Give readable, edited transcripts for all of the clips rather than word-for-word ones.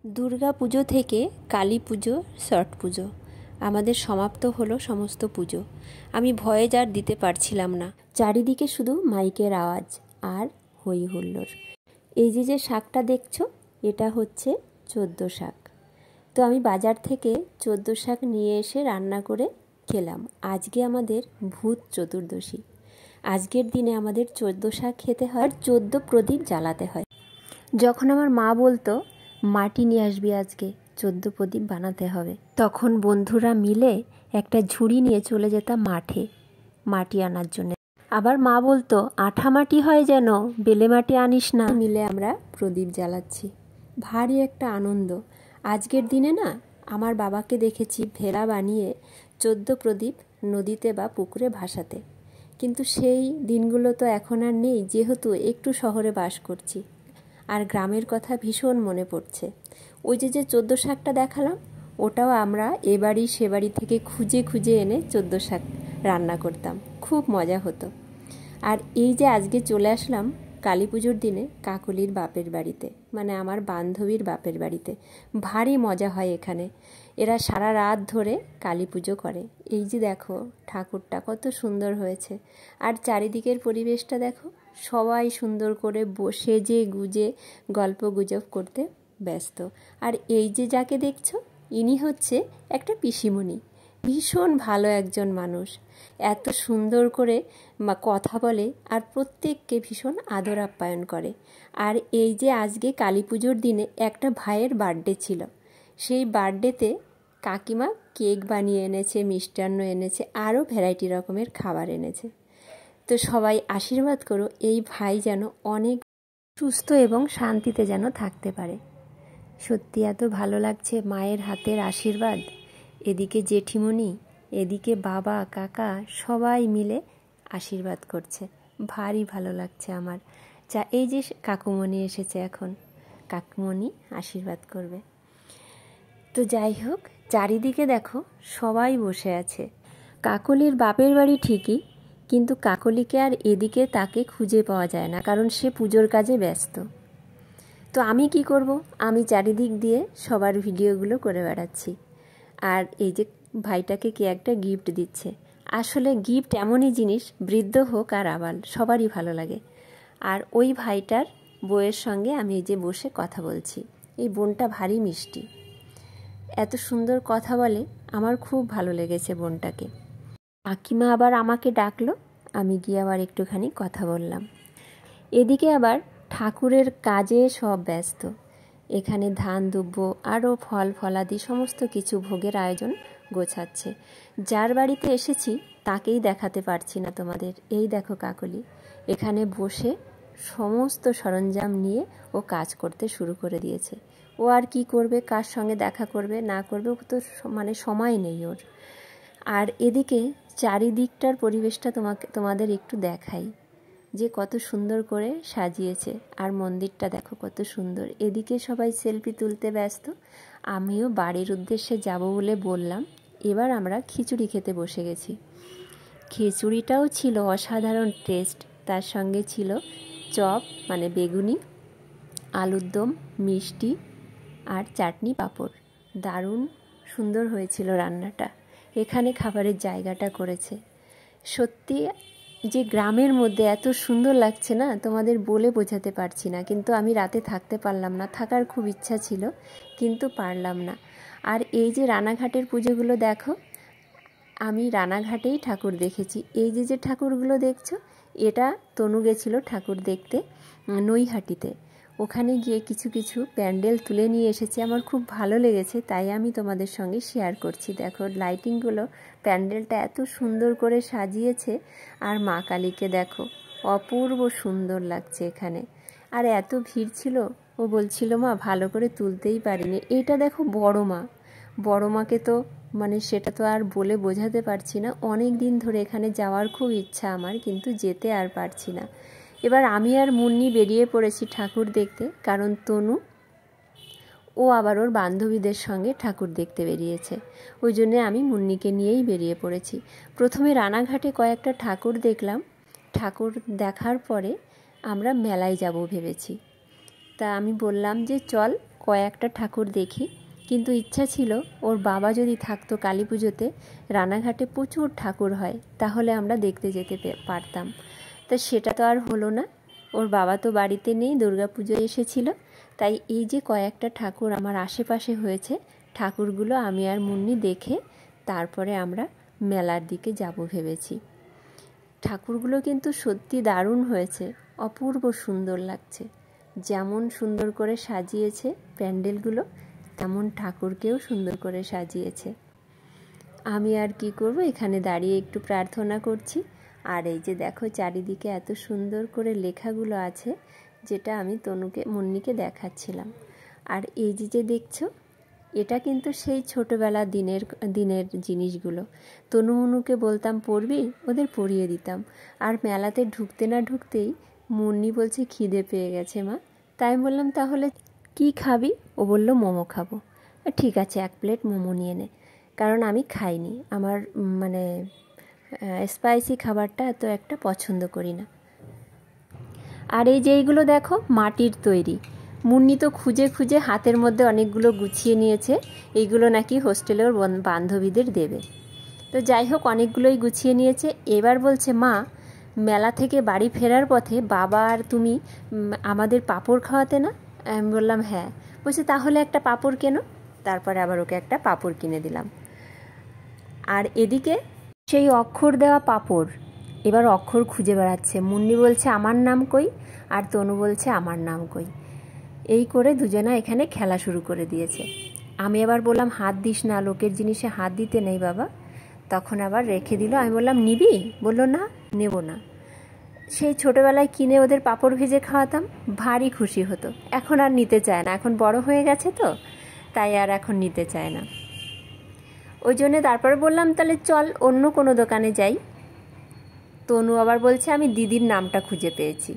দুর্গা পুজো থেকে কালী পুজো, ছট পুজো আমাদের সমাপ্ত হলো সমস্ত পুজো। আমি ভয়েস আর দিতে পারছিলাম না, চারিদিকে শুধু মাইকের আওয়াজ আর হই হুল্লোড়। এই যে শাকটা দেখছো, এটা হচ্ছে 14 শাক। তো আমি বাজার থেকে 14 শাক নিয়ে এসে রান্না করে খেলাম। আজকে আমাদের ভূত চতুর্দশী। আজকের দিনে আমাদের 14 শাক খেতে হয় আর 14 প্রদীপ জ্বালাতে হয়। যখন আমার মা বলতো মাটি নিয়ে আসবি, আজকে 14 প্রদীপ বানাতে হবে, তখন বন্ধুরা মিলে একটা ঝুড়ি নিয়ে চলে যেতাম মাঠে মাটি আনার জন্য। আবার মা বলতো আঠা মাটি হয় যেন, বেলে মাটি আনিস না। মিলে আমরা প্রদীপ জ্বালাচ্ছি, ভারী একটা আনন্দ। আজকের দিনে না আমার বাবাকে দেখেছি ভেলা বানিয়ে 14 প্রদীপ নদীতে বা পুকুরে ভাসাতে, কিন্তু সেই দিনগুলো তো এখন আর নেই, যেহেতু একটু শহরে বাস করছি। আর গ্রামের কথা ভীষণ মনে পড়ছে। ওই যে 14 শাকটা দেখালাম, ওটাও আমরা এ বাড়ি সে বাড়ি থেকে খুঁজে খুঁজে এনে 14 শাক রান্না করতাম, খুব মজা হতো। আর এই যে আজকে চলে আসলাম কালী পুজোর দিনে কাকলির বাপের বাড়িতে, মানে আমার বান্ধবীর বাপের বাড়িতে। ভারী মজা হয় এখানে। এরা সারা রাত ধরে কালী পুজো করে। এই যে দেখো ঠাকুরটা কত সুন্দর হয়েছে, আর চারিদিকের পরিবেশটা দেখো, সবাই সুন্দর করে সেজে গুজে গল্প গুজব করতে ব্যস্ত। আর এই যে যাকে দেখছো, ইনি হচ্ছে একটা পিসিমণি। ভীষণ ভালো একজন মানুষ, এত সুন্দর করে কথা বলে আর প্রত্যেককে ভীষণ আদর আপ্যায়ন করে। আর এই যে আজকে কালী পুজোর দিনে একটা ভাইয়ের বার্থডে ছিল, সেই বার্থডেতে কাকিমা কেক বানিয়ে এনেছে, মিষ্টান্ন এনেছে, আরও ভ্যারাইটি রকমের খাবার এনেছে। তো সবাই আশীর্বাদ করো এই ভাই যেন অনেক সুস্থ এবং শান্তিতে যেন থাকতে পারে। সত্যি এত ভালো লাগছে মায়ের হাতের আশীর্বাদ। এদিকে জেঠিমণি, এদিকে বাবা কাকা সবাই মিলে আশীর্বাদ করছে, ভারী ভালো লাগছে আমার। এই যে কাকুমণি এসেছে, এখন কাকুমণি আশীর্বাদ করবে। তো যাই হোক, চারিদিকে দেখো সবাই বসে আছে। কাকলির বাপের বাড়ি ঠিকই, কিন্তু কাকলিকে আর এদিকে তাকে খুঁজে পাওয়া যায় না, কারণ সে পুজোর কাজে ব্যস্ত। তো আমি কি করব, আমি চারিদিক দিয়ে সবার ভিডিওগুলো করে বেড়াচ্ছি। আর এই যে ভাইটাকে কে একটা গিফট দিচ্ছে। আসলে গিফট এমনই জিনিস, বৃদ্ধ হোক আর আবাল সবারই ভালো লাগে। আর ওই ভাইটার বউয়ের সঙ্গে আমি এই যে বসে কথা বলছি। এই বোনটা ভারী মিষ্টি, এত সুন্দর কথা বলে, আমার খুব ভালো লেগেছে বোনটাকে। কাকিমা আবার আমাকে ডাকলো, আমি গিয়ে আবার একটুখানি কথা বললাম। এদিকে আবার ঠাকুরের কাজে সব ব্যস্ত। এখানে ধান দুব্ব আরও ফল ফলাদি সমস্ত কিছু ভোগের আয়োজন গোছাচ্ছে। যার বাড়িতে এসেছি তাকেই দেখাতে পারছি না তোমাদের। এই দেখো কাকলি এখানে বসে সমস্ত সরঞ্জাম নিয়ে ও কাজ করতে শুরু করে দিয়েছে। ও আর কি করবে, কার সঙ্গে দেখা করবে না করবে, ও তো মানে সময় নেই ওর। আর এদিকে চারিদিকটার পরিবেশটা তোমাদের একটু দেখাই, যে কত সুন্দর করে সাজিয়েছে। আর মন্দিরটা দেখো কত সুন্দর। এদিকে সবাই সেলফি তুলতে ব্যস্ত। আমিও বাড়ির উদ্দেশ্যে যাব বলে বললাম। এবার আমরা খিচুড়ি খেতে বসে গেছি। খিচুড়িটাও ছিল অসাধারণ টেস্ট। তার সঙ্গে ছিল চপ মানে বেগুনি, আলুর দম, মিষ্টি আর চাটনি পাঁপড়। দারুণ সুন্দর হয়েছিল রান্নাটা। এখানে খাবারের জায়গাটা করেছে। সত্যি যে গ্রামের মধ্যে এত সুন্দর লাগছে না, তোমাদের বলে বোঝাতে পারছি না। কিন্তু আমি রাতে থাকতে পারলাম না, থাকার খুব ইচ্ছা ছিল কিন্তু পারলাম না। আর এই যে রানাঘাটের পুজোগুলো দেখো, আমি রানাঘাটেই ঠাকুর দেখেছি। এই যে ঠাকুরগুলো দেখছো, এটা তনু গেছিল ঠাকুর দেখতে নৈহাটিতে। ওখানে গিয়ে কিছু কিছু প্যান্ডেল তুলে নিয়ে এসেছে, আমার খুব ভালো লেগেছে, তাই আমি তোমাদের সঙ্গে শেয়ার করছি। দেখো লাইটিংগুলো, প্যান্ডেলটা এত সুন্দর করে সাজিয়েছে। আর মা কালীকে দেখো, অপূর্ব সুন্দর লাগছে এখানে। আর এত ভিড় ছিল, ও বলছিল মা ভালো করে তুলতেই পারিনি। এইটা দেখো বড় মা, বড় মাকে তো মানে সেটা তো আর বলে বোঝাতে পারছি না। অনেক দিন ধরে এখানে যাওয়ার খুব ইচ্ছা আমার, কিন্তু যেতে আর পারছি না। এবার আমি আর মুন্নি বেরিয়ে পড়েছি ঠাকুর দেখতে, কারণ তনু ও আবার ওর বান্ধবীদের সঙ্গে ঠাকুর দেখতে বেরিয়েছে। ওই জন্যে আমি মুন্নিকে নিয়েই বেরিয়ে পড়েছি। প্রথমে রানাঘাটে কয়েকটা ঠাকুর দেখলাম। ঠাকুর দেখার পরে আমরা মেলায় যাব ভেবেছি। তা আমি বললাম যে চল কয়েকটা ঠাকুর দেখি, কিন্তু ইচ্ছা ছিল ওর বাবা যদি থাকতো কালী পুজোতে, রানাঘাটে প্রচুর ঠাকুর হয়, তাহলে আমরা দেখতে যেতে পারতাম। তা সেটা তো আর হলো না, ওর বাবা তো বাড়িতে নেই, দুর্গাপুজো এসেছিল। তাই এই যে কয়েকটা ঠাকুর আমার আশেপাশে হয়েছে, ঠাকুরগুলো আমি আর মুন্নি দেখে তারপরে আমরা মেলার দিকে যাব ভেবেছি। ঠাকুরগুলো কিন্তু সত্যি দারুণ হয়েছে, অপূর্ব সুন্দর লাগছে। যেমন সুন্দর করে সাজিয়েছে প্যান্ডেলগুলো, তেমন ঠাকুরকেও সুন্দর করে সাজিয়েছে। আমি আর কি করব, এখানে দাঁড়িয়ে একটু প্রার্থনা করছি। আর এই যে দেখো চারিদিকে এত সুন্দর করে লেখাগুলো আছে, যেটা আমি মুন্নিকে দেখাচ্ছিলাম। আর এই যে দেখছো, এটা কিন্তু সেই ছোটোবেলার দিনের জিনিসগুলো। তনুমনুকে বলতাম পড়বি, ওদের পড়িয়ে দিতাম। আর মেলাতে ঢুকতে না ঢুকতেই মুন্নি বলছে খিদে পেয়ে গেছে মা। তাই আমি বললাম তাহলে কি খাবি? ও বলল মোমো খাবো। ঠিক আছে, 1 প্লেট মোমো নিয়ে নে, কারণ আমি খাইনি, আমার মানে স্পাইসি খাবারটা এত একটা পছন্দ করি না। আর এই যে এইগুলো দেখো মাটির তৈরি, মুন্নি তো খুঁজে খুঁজে হাতের মধ্যে অনেকগুলো গুছিয়ে নিয়েছে, এইগুলো নাকি হোস্টেলের বান্ধবীদের দেবে। তো যাই হোক, অনেকগুলোই গুছিয়ে নিয়েছে। এবার বলছে মা, মেলা থেকে বাড়ি ফেরার পথে বাবা আর তুমি আমাদের পাঁপড় খাওয়াতে না? আমি বললাম হ্যাঁ। বলছে তাহলে একটা পাঁপড় কেনো। তারপরে আবার ওকে একটা পাঁপড় কিনে দিলাম। আর এদিকে সেই অক্ষর দেওয়া পাঁপড়, এবার অক্ষর খুঁজে বেড়াচ্ছে। মুন্নি বলছে আমার নাম কই, আর তনু বলছে আমার নাম কই। এই করে দুজনা এখানে খেলা শুরু করে দিয়েছে। আমি আবার বললাম হাত দিস না, লোকের জিনিসে হাত দিতে নেই বাবা। তখন আবার রেখে দিল। আমি বললাম নিবি? বললো না, নেব না। সেই ছোটোবেলায় কিনে ওদের পাঁপড় ভেজে খাওয়াতাম, ভারী খুশি হতো। এখন আর নিতে চায় না, এখন বড় হয়ে গেছে তো, তাই আর এখন নিতে চায় না। ওই জন্যে তারপরে বললাম তাহলে চল অন্য কোনো দোকানে যাই। তনু আবার বলছে আমি দিদির নামটা খুঁজে পেয়েছি।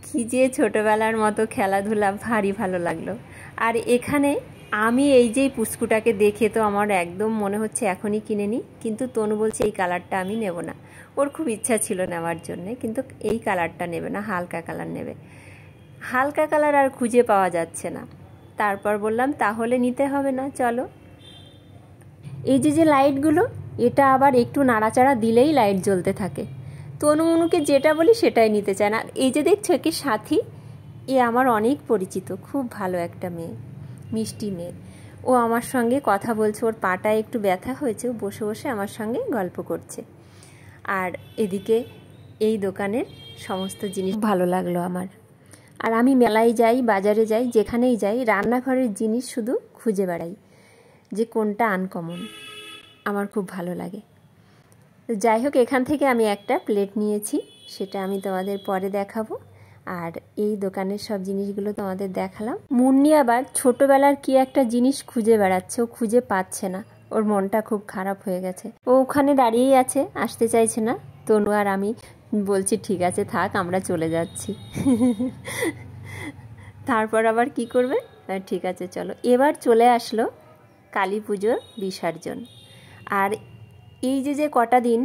কি যে ছোটোবেলার মতো খেলাধুলা, ভারী ভালো লাগলো। আর এখানে আমি এই যে পুস্কুটাকে দেখে তো আমার একদম মনে হচ্ছে এখনই কিনে নিই, কিন্তু তনু বলছে এই কালারটা আমি নেব না। ওর খুব ইচ্ছা ছিল নেওয়ার জন্যে, কিন্তু এই কালারটা নেবে না, হালকা কালার নেবে। হালকা কালার আর খুঁজে পাওয়া যাচ্ছে না। তারপর বললাম তাহলে নিতে হবে না, চলো। এই যে লাইটগুলো, এটা আবার একটু নাড়াচাড়া দিলেই লাইট জ্বলতে থাকে। তনুমনুকে যেটা বলি সেটাই নিতে চায় না। এই যে দেখছো কি সাথী, এ আমার অনেক পরিচিত, খুব ভালো একটা মেয়ে, মিষ্টি মেয়ে। ও আমার সঙ্গে কথা বলছে, ওর পাটায় একটু ব্যথা হয়েছে, ও বসে বসে আমার সঙ্গে গল্প করছে। আর এদিকে এই দোকানের সমস্ত জিনিস ভালো লাগলো আমার। আর আমি মেলায় যাই, বাজারে যাই, যেখানেই যাই, রান্নাঘরের জিনিস শুধু খুঁজে বেড়াই যে কোনটা আনকমন, আমার খুব ভালো লাগে। তো যাই হোক, এখান থেকে আমি একটা প্লেট নিয়েছি, সেটা আমি তোমাদের পরে দেখাবো। আর এই দোকানের সব জিনিসগুলো তোমাদের দেখালাম। মুন্নি আবার ছোটোবেলার কি একটা জিনিস খুঁজে বেড়াচ্ছে, ও খুঁজে পাচ্ছে না, ওর মনটা খুব খারাপ হয়ে গেছে। ও ওখানে দাঁড়িয়েই আছে, আসতে চাইছে না। তনু আর আমি বলছি ঠিক আছে থাক, আমরা চলে যাচ্ছি। তারপর আবার কি করবে, ঠিক আছে চলো। এবার চলে আসলো কালী পুজোর বিসর্জন। আর এই যে কটা দিন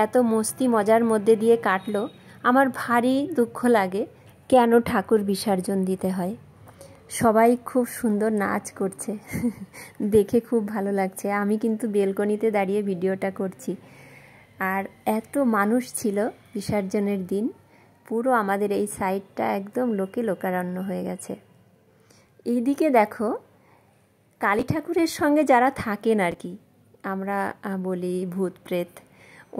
এত মস্তি মজার মধ্যে দিয়ে কাটলো, আমার ভারী দুঃখ লাগে কেন ঠাকুর বিসর্জন দিতে হয়। সবাই খুব সুন্দর নাচ করছে, দেখে খুব ভালো লাগছে। আমি কিন্তু বেলকনিতে দাঁড়িয়ে ভিডিওটা করছি। আর এত মানুষ ছিল বিসর্জনের দিন, পুরো আমাদের এই সাইডটা একদম লোকে লোকারণ্য হয়ে গেছে। এইদিকে দেখো কালী ঠাকুরের সঙ্গে যারা থাকেন আর কি, আমরা বলি ভূত প্রেত,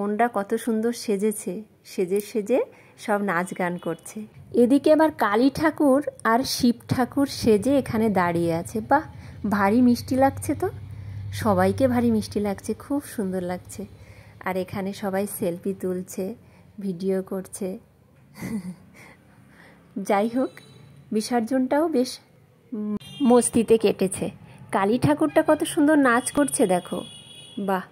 ওনরা কত সুন্দর সেজেছে, সেজে সেজে সব নাচ গান করছে। এদিকে আবার কালী ঠাকুর আর শিব ঠাকুর সেজে এখানে দাঁড়িয়ে আছে। বাহ, ভারী মিষ্টি লাগছে তো, সবাইকে ভারী মিষ্টি লাগছে, খুব সুন্দর লাগছে। আর এখানে সবাই সেলফি তুলছে, ভিডিও করছে। যাই হোক, বিসর্জনটাও বেশ মস্তিতে কেটেছে। কালী ঠাকুরটা কত সুন্দর নাচ করছে দেখো, বাহ,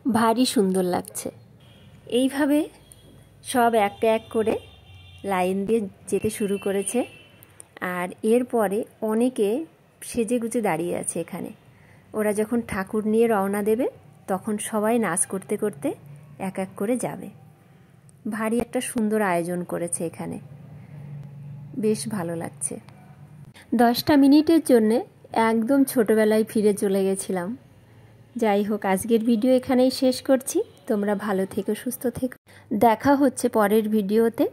ভারী সুন্দর লাগছে। এইভাবে সব এক এক করে লাইন দিয়ে যেতে শুরু করেছে। আর এরপরে অনেকে সেজেগুজে দাঁড়িয়ে আছে এখানে। ওরা যখন ঠাকুর নিয়ে রওনা দেবে, তখন সবাই নাচ করতে করতে এক এক করে যাবে। ভারী একটা সুন্দর আয়োজন করেছে এখানে, বেশ ভালো লাগছে। 10টা মিনিটের জন্যে একদম ছোটোবেলায় ফিরে চলে গেছিলাম। যাই হোক, আজকের ভিডিও এখানেই শেষ করছি। তোমরা ভালো থেকো, সুস্থ থেকো। দেখা হচ্ছে পরের ভিডিওতে।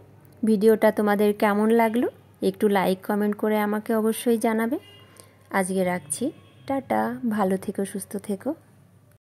ভিডিওটা তোমাদের কেমন লাগলো একটু লাইক কমেন্ট করে আমাকে অবশ্যই জানাবে। আজকে রাখছি, টাটা, ভালো থেকো, সুস্থ থেকো।